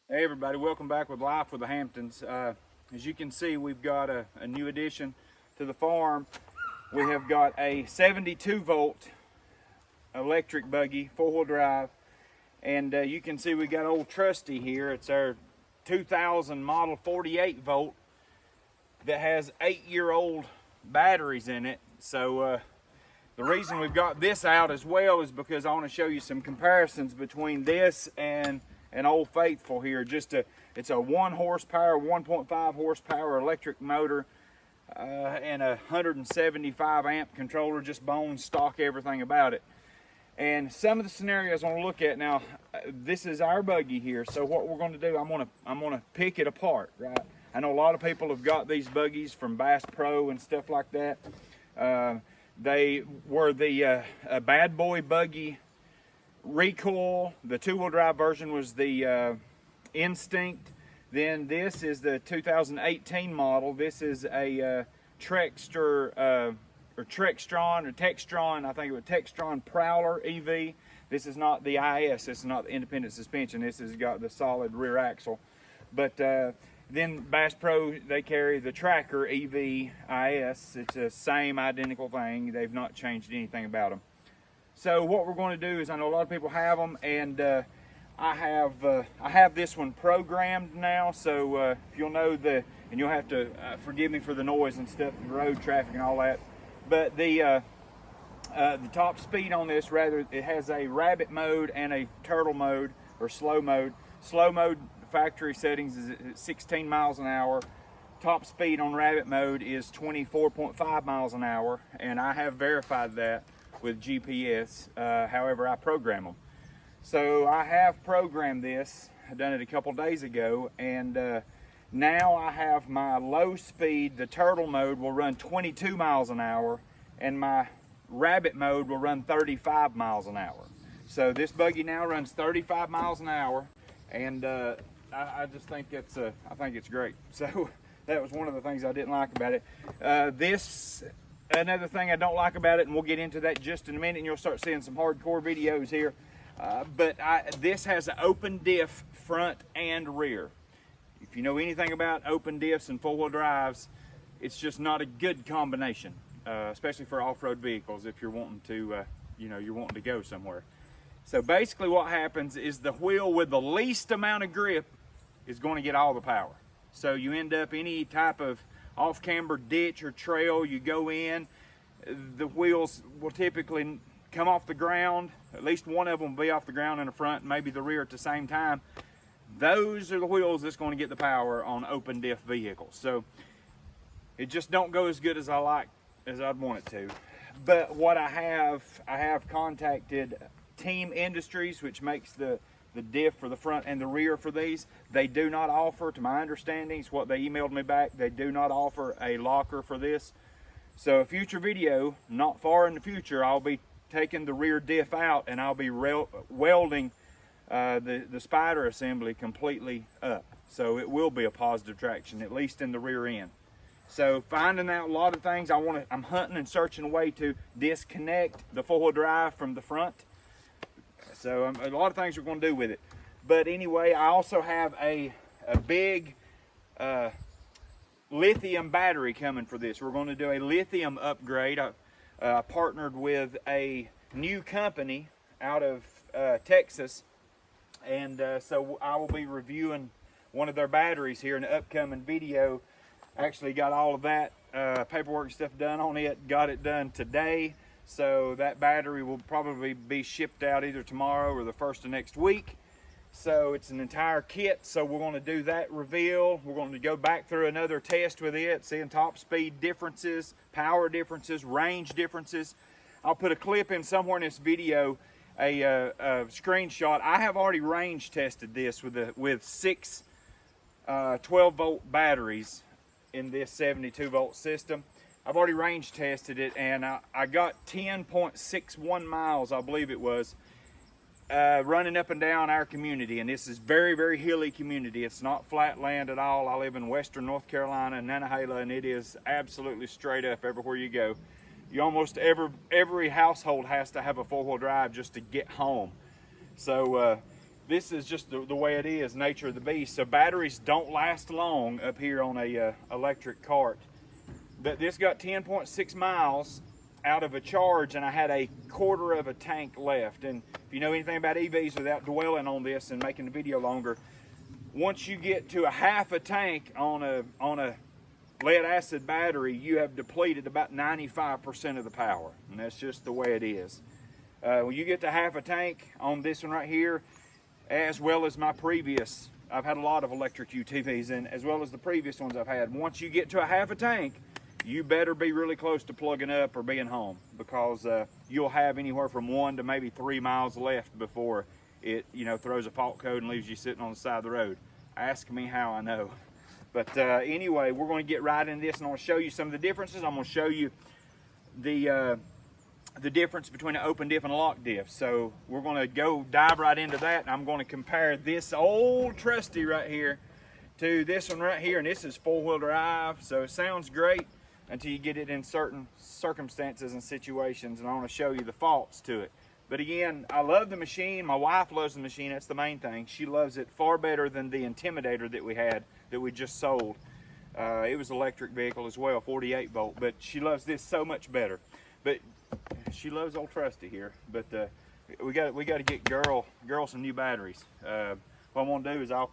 Hey everybody, welcome back with Life with the Hamptons. As you can see, we've got a new addition to the farm. We have got a 72 volt electric buggy, 4-wheel drive, and you can see we got old Trusty here. It's our 2000 model 48 volt that has 8-year-old batteries in it. So the reason we've got this out as well is because I want to show you some comparisons between this and an Old Faithful here. It's a 1 horsepower, 1.5 horsepower electric motor and a 175 amp controller, just bone stock, everything about it. And some of the scenarios I want to look at now. This is our buggy here, so what we're going to do, I'm going to pick it apart, right? I know a lot of people have got these buggies from Bass Pro and stuff like that. They were the Bad Boy buggy Recoil. The 2-wheel drive version was the Instinct. Then this is the 2018 model. This is a Textron, I think it was Textron Prowler EV. This is not the IS, this is not the independent suspension. This has got the solid rear axle. But then Bass Pro, they carry the Tracker EV IS. It's the same identical thing. They've not changed anything about them. So what we're going to do is, I know a lot of people have them, and I have this one programmed now. So if you'll know and you'll have to forgive me for the noise and stuff, the road traffic and all that. But the top speed on this, it has a rabbit mode and a turtle mode, or slow mode. Slow mode factory settings is at 16 miles an hour. Top speed on rabbit mode is 24.5 miles an hour, and I have verified that with GPS. However, I program them. So I have programmed this. I done it a couple days ago, and now I have my low speed. The turtle mode will run 22 miles an hour, and my rabbit mode will run 35 miles an hour. So this buggy now runs 35 miles an hour, and I just think I think it's great. So that was one of the things I didn't like about it. Another thing I don't like about it, and we'll get into that just in a minute, and you'll start seeing some hardcore videos here. This has an open diff front and rear. If you know anything about open diffs and 4-wheel drives, it's just not a good combination, especially for off-road vehicles. If you're wanting to, you're wanting to go somewhere. So basically, what happens is the wheel with the least amount of grip is going to get all the power. So you end up any type of off-camber ditch or trail you go in, the wheels will typically come off the ground. At least one of them will be off the ground in the front, and maybe the rear at the same time. Those are the wheels that's going to get the power on open diff vehicles. So it just don't go as good as I'd want it to. But what I have contacted Team Industries, which makes the diff for the front and the rear for these. They do not offer, to my understanding, it's what they emailed me back, they do not offer a locker for this. So a future video, not far in the future, I'll be taking the rear diff out, and I'll be welding the spider assembly completely up. So it will be a positive traction, at least in the rear end. So finding out a lot of things, I'm hunting and searching a way to disconnect the 4-wheel drive from the front. So a lot of things we're going to do with it. But anyway, I also have a big lithium battery coming for this. We're going to do a lithium upgrade. I partnered with a new company out of Texas, and so I will be reviewing one of their batteries here in an upcoming video. Actually got all of that paperwork and stuff done on it. Got it done today. So that battery will probably be shipped out either tomorrow or the first of next week. So it's an entire kit. So we're going to do that reveal. We're going to go back through another test with it, seeing top speed differences, power differences, range differences. I'll put a clip in somewhere in this video, a screenshot. I have already range tested this with 6 12-volt batteries in this 72 volt system. I've already range tested it, and I got 10.61 miles, I believe it was, running up and down our community. And this is very, very hilly community. It's not flat land at all. I live in western North Carolina, Nantahala, and it is absolutely straight up everywhere you go. Almost every household has to have a 4-wheel drive just to get home. So this is just the way it is, nature of the beast. So batteries don't last long up here on a electric cart. But this got 10.6 miles out of a charge, and I had a quarter of a tank left. And if you know anything about EVs, without dwelling on this and making the video longer, once you get to a half a tank on a lead acid battery, you have depleted about 95% of the power, and that's just the way it is. When you get to half a tank on this one right here, as well as my previous, I've had a lot of electric UTVs, and as well as the previous ones I've had, once you get to a half a tank, you better be really close to plugging up or being home, because you'll have anywhere from 1 to maybe 3 miles left before it, you know, throws a fault code and leaves you sitting on the side of the road. Ask me how I know. But anyway, we're going to get right into this, and I'm going to show you some of the differences. I'm going to show you the difference between an open diff and a locked diff. So we're going to go dive right into that, and I'm going to compare this old trusty right here to this one right here, and this is 4-wheel drive, so it sounds great until you get it in certain circumstances and situations, and I want to show you the faults to it. But again, I love the machine. My wife loves the machine. That's the main thing. She loves it far better than the Intimidator that we had, that we just sold. It was an electric vehicle as well, 48 volt, but she loves this so much better. But she loves old Trusty here. But we got to get girl some new batteries. What I'm gonna do is I'll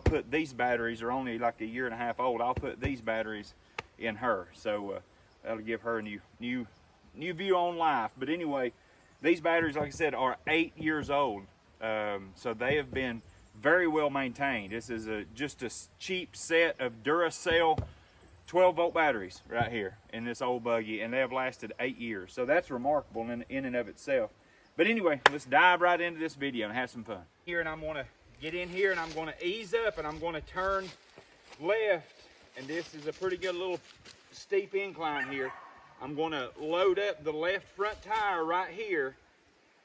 put these batteries, are only like a year and a half old. I'll put these batteries in her, so that'll give her a new view on life. But anyway, these batteries, like I said, are 8 years old, so they have been very well maintained. This is just a cheap set of Duracell 12-volt batteries right here in this old buggy, and they have lasted 8 years. So that's remarkable in and of itself. But anyway, let's dive right into this video and have some fun. Here, and I'm going to get in here, and I'm going to ease up, and I'm going to turn left, and this is a pretty good little steep incline here. I'm going to load up the left front tire right here,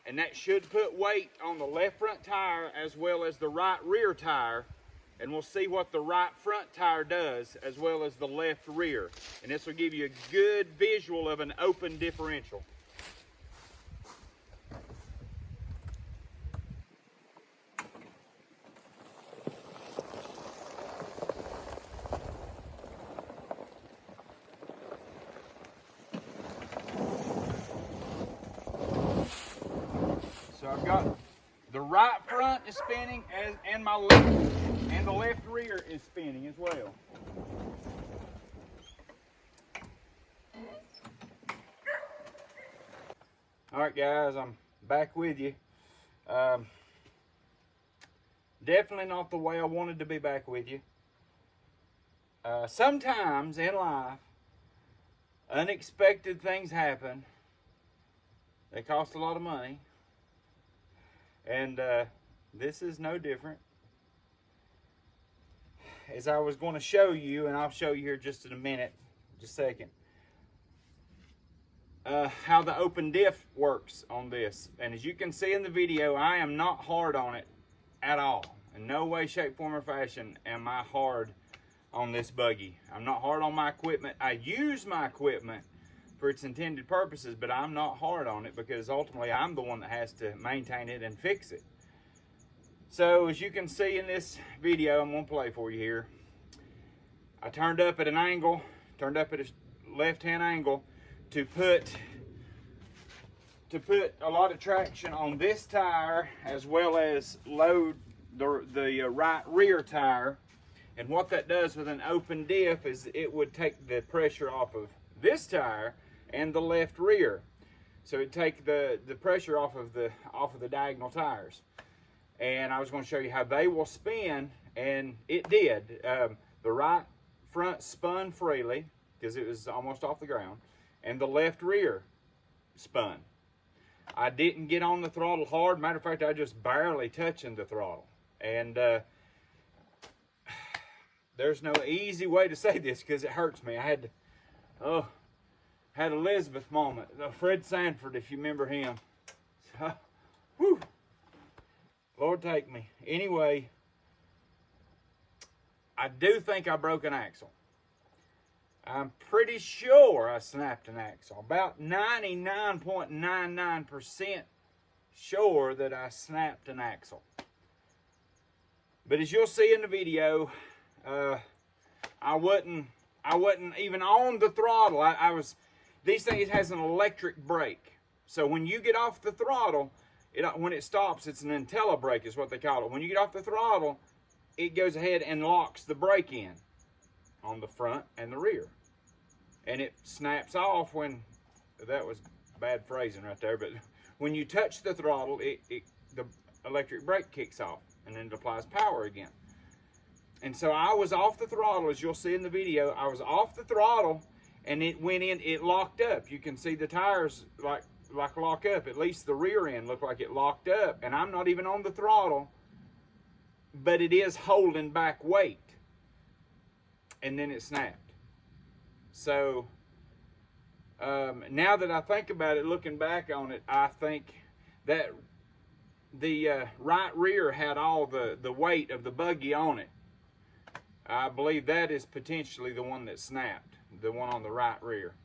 and that should put weight on the left front tire as well as the right rear tire, and we'll see what the right front tire does as well as the left rear, and this will give you a good visual of an open differential. So I've got the right front is spinning and my left, and the left rear is spinning as well. All right, guys, I'm back with you. Definitely not the way I wanted to be back with you. Sometimes in life, unexpected things happen. They cost a lot of money. And this is no different. As I was going to show you, and I'll show you here just in a minute, just a second, how the open diff works on this. And as you can see in the video, I am not hard on it at all. In no way, shape, form, or fashion am I hard on this buggy. I'm not hard on my equipment. I use my equipment for its intended purposes, but I'm not hard on it because ultimately I'm the one that has to maintain it and fix it. So as you can see in this video, I'm going to play for you here. I turned up at an angle, turned up at a left-hand angle to put a lot of traction on this tire as well as load the right rear tire. And what that does with an open diff is it would take the pressure off of this tire and the left rear, so it take the pressure off of the diagonal tires. And I was going to show you how they will spin, and it did. The right front spun freely because it was almost off the ground, and the left rear spun. I didn't get on the throttle hard. Matter of fact, I just barely touching the throttle. And there's no easy way to say this because it hurts me. I had to, had Elizabeth moment. Fred Sanford, if you remember him. Whew. Lord take me. Anyway, I do think I broke an axle. I'm pretty sure I snapped an axle. About 99.99% sure that I snapped an axle. But as you'll see in the video, I wasn't even on the throttle. These things has an electric brake. So when you get off the throttle, when it stops, it's an IntelliBrake is what they call it. When you get off the throttle, it goes ahead and locks the brake in on the front and the rear. And it snaps off when, that was bad phrasing right there, but when you touch the throttle, the electric brake kicks off and then it applies power again. And so I was off the throttle, as you'll see in the video. I was off the throttle and it went in, it locked up. You can see the tires like lock up. At least the rear end looked like it locked up, and I'm not even on the throttle, but it is holding back weight. And then it snapped. So now that I think about it, looking back on it, I think that the right rear had all the weight of the buggy on it. I believe that is potentially the one that snapped, the one on the right rear.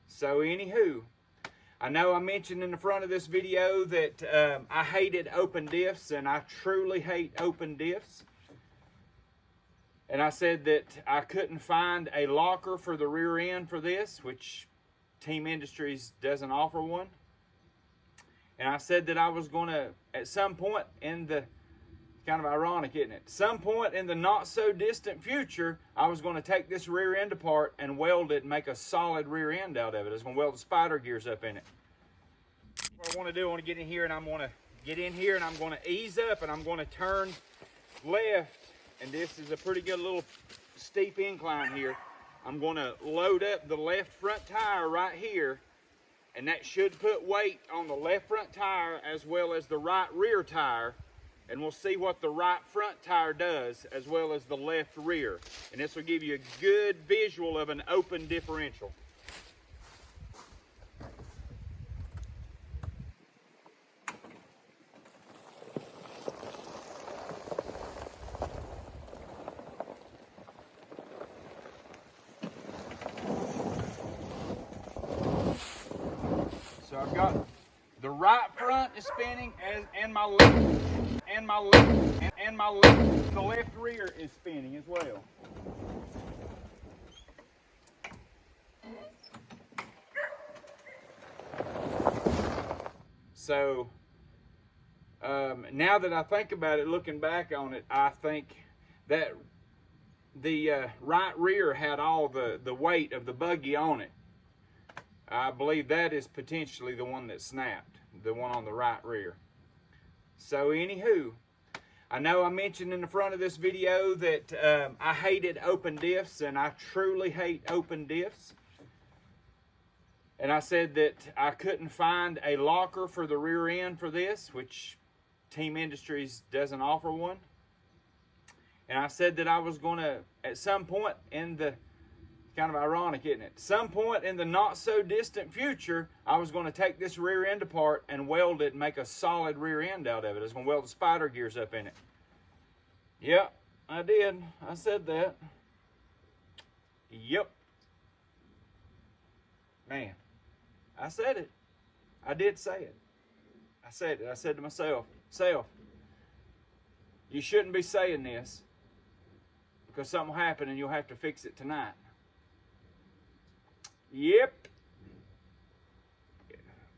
So anywho, I know I mentioned in the front of this video that I hated open diffs, and I truly hate open diffs. And I said that I couldn't find a locker for the rear end for this, which Team Industries doesn't offer one. And I said that I was going to, at some point in the, kind of ironic, isn't it? Some point in the not so distant future, I was going to take this rear end apart and weld it and make a solid rear end out of it. I was going to weld the spider gears up in it. What I want to do, I want to get in here and I'm going to ease up and I'm going to turn left. And this is a pretty good little steep incline here. I'm going to load up the left front tire right here, and that should put weight on the left front tire as well as the right rear tire. And we'll see what the right front tire does as well as the left rear. And this will give you a good visual of an open differential. So I've got the right front is spinning and my left. The left rear is spinning as well. So now that I think about it, looking back on it, I think that the right rear had all the weight of the buggy on it. I believe that is potentially the one that snapped, the one on the right rear. So anywho, I know I mentioned in the front of this video that I hated open diffs, and I truly hate open diffs. And I said that I couldn't find a locker for the rear end for this, which Team Industries doesn't offer one. And I said that I was going to, at some point in the, kind of ironic, isn't it? Some point in the not so distant future, I was going to take this rear end apart and weld it and make a solid rear end out of it. I was going to weld the spider gears up in it. Yep, I did. I said that. Yep. Man, I said it. I did say it. I said it. I said to myself, you shouldn't be saying this because something will happen and you'll have to fix it tonight. Yep.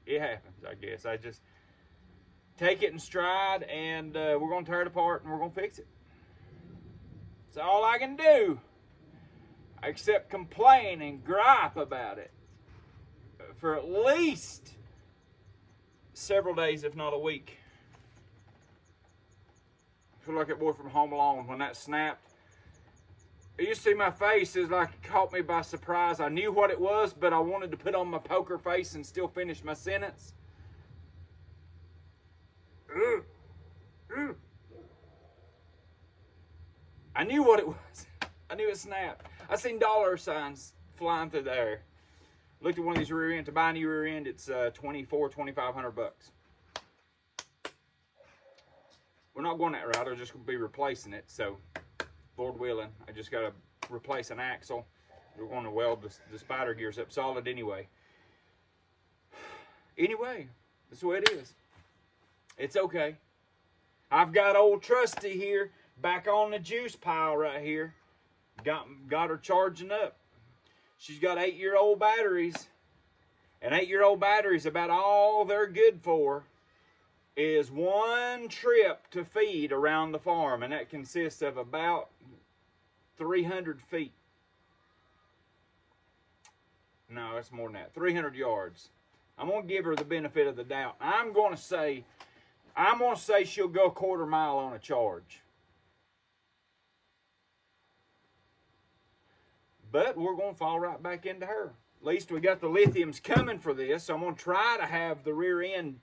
It happens, I guess. I just take it in stride, and we're going to tear it apart and we're going to fix it. That's all I can do, except complain and gripe about it for at least several days, if not a week. I feel like that boy from Home Alone when that snapped. You see my face is like it caught me by surprise. I knew what it was, but I wanted to put on my poker face and still finish my sentence. I knew what it was. I knew it snapped. I seen dollar signs flying through the air. Looked at one of these rear ends. To buy a new rear end, it's $2,400-$2,500 bucks. We're not going that route. We're just going to be replacing it. So, Lord willing, I just got to replace an axle. We're going to weld the spider gears up solid anyway. Anyway, that's the way it is. It's okay. I've got old Trusty here back on the juice pile right here. Got her charging up. She's got 8-year-old batteries. And 8-year-old batteries, about all they're good for is one trip to feed around the farm. And that consists of about 300 feet. No, it's more than that. 300 yards. I'm going to give her the benefit of the doubt. I'm going to say she'll go a quarter mile on a charge. But we're going to fall right back into her. At least we got the lithiums coming for this. So I'm going to try to have the rear end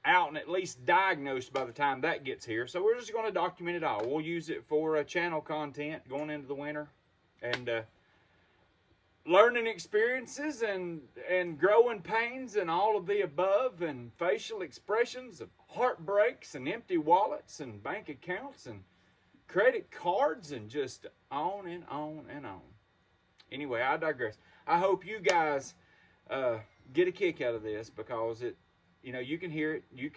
out and at least diagnosed by the time that gets here. So we're just going to document it all. We'll use it for channel content going into the winter. And learning experiences and growing pains and all of the above, and facial expressions of heartbreaks and empty wallets and bank accounts and credit cards and just on and on and on. Anyway, I digress. I hope you guys get a kick out of this, because it, you know, you can hear it, you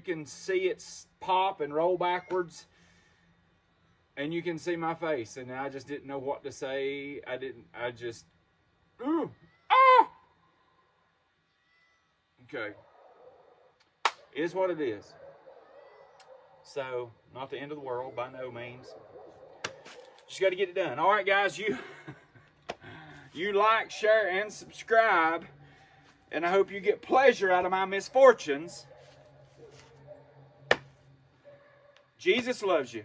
can see it pop and roll backwards, and you can see my face, and I just didn't know what to say. I just ooh, ah! Okay. It is what it is. So, not the end of the world by no means. Just got to get it done. All right, guys, you like, share, and subscribe. And I hope you get pleasure out of my misfortunes. Jesus loves you.